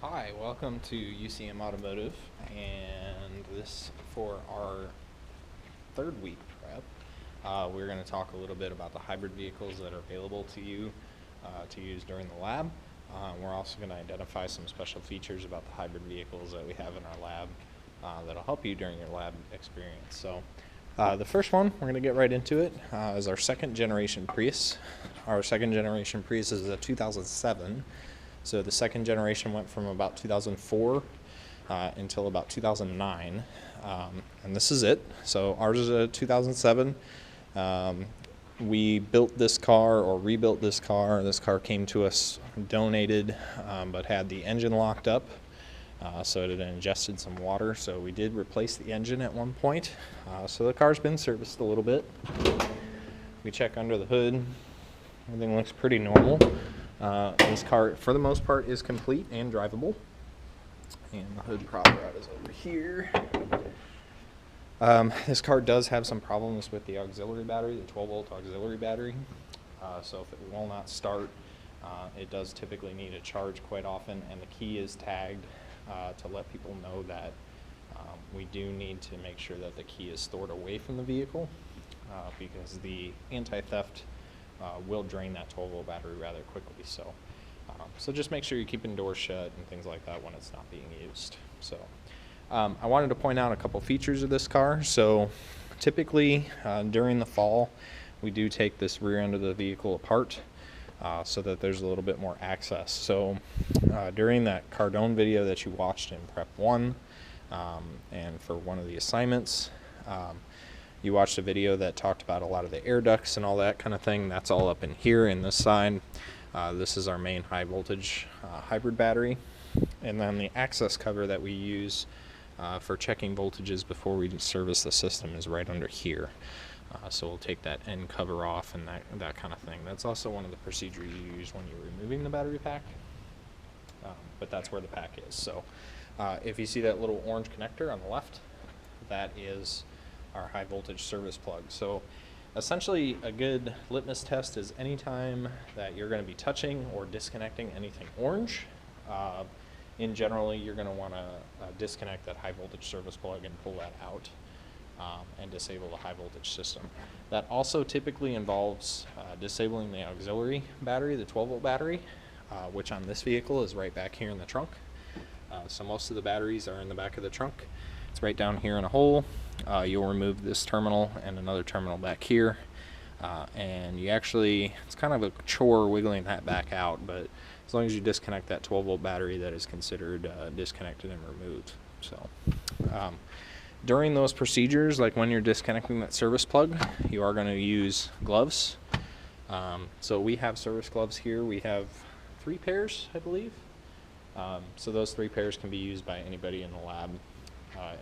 Hi, welcome to UCM Automotive, and this for our third week prep. We're going to talk a little bit about the hybrid vehicles that are available to you to use during the lab. We're also going to identify some special features about the hybrid vehicles that we have in our lab that'll help you during your lab experience. So the first one, we're going to get right into it, is our second generation Prius. Our second generation Prius is a 2007. So the second generation went from about 2004 until about 2009, and this is it. So ours is a 2007. We built this car or rebuilt this car. This car came to us donated, but had the engine locked up, so it had ingested some water. So we did replace the engine at one point. So the car's been serviced a little bit. We check under the hood. Everything looks pretty normal. This car, for the most part, is complete and drivable. And the hood prop rod is over here. This car does have some problems with the auxiliary battery, the 12-volt auxiliary battery. So if it will not start, it does typically need a charge quite often, and the key is tagged to let people know that we do need to make sure that the key is stored away from the vehicle because the anti-theft will drain that 12-volt battery rather quickly. So just make sure you're keeping doors shut and things like that when it's not being used. So I wanted to point out a couple features of this car. So typically during the fall, we do take this rear end of the vehicle apart so that there's a little bit more access. So during that Cardone video that you watched in Prep 1 and for one of the assignments, you watched a video that talked about a lot of the air ducts and all that kind of thing. That's all up in here in this side. This is our main high voltage hybrid battery. And then the access cover that we use for checking voltages before we service the system is right under here. So we'll take that end cover off and that kind of thing. That's also one of the procedures you use when you're removing the battery pack. But that's where the pack is. So if you see that little orange connector on the left, that is our high voltage service plug. So essentially a good litmus test is anytime that you're going to be touching or disconnecting anything orange, in generally you're going to want to disconnect that high voltage service plug and pull that out and disable the high voltage system. That also typically involves disabling the auxiliary battery, the 12-volt battery, which on this vehicle is right back here in the trunk. So most of the batteries are in the back of the trunk. It's right down here in a hole. You'll remove this terminal and another terminal back here. And you actually, it's kind of a chore wiggling that back out, but as long as you disconnect that 12-volt battery, that is considered disconnected and removed. So during those procedures, like when you're disconnecting that service plug, you are going to use gloves. So we have service gloves here. We have 3 pairs, I believe. So those 3 pairs can be used by anybody in the lab.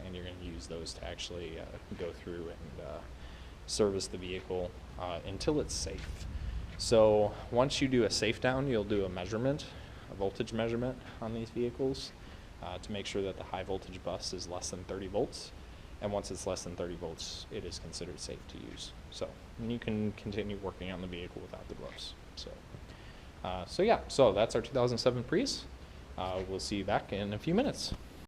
And you're going to use those to actually go through and service the vehicle until it's safe. So once you do a safe down, you'll do a measurement, a voltage measurement on these vehicles to make sure that the high voltage bus is less than 30 volts. And once it's less than 30 volts, it is considered safe to use. So and you can continue working on the vehicle without the gloves. So yeah, so that's our 2007 Prius. We'll see you back in a few minutes.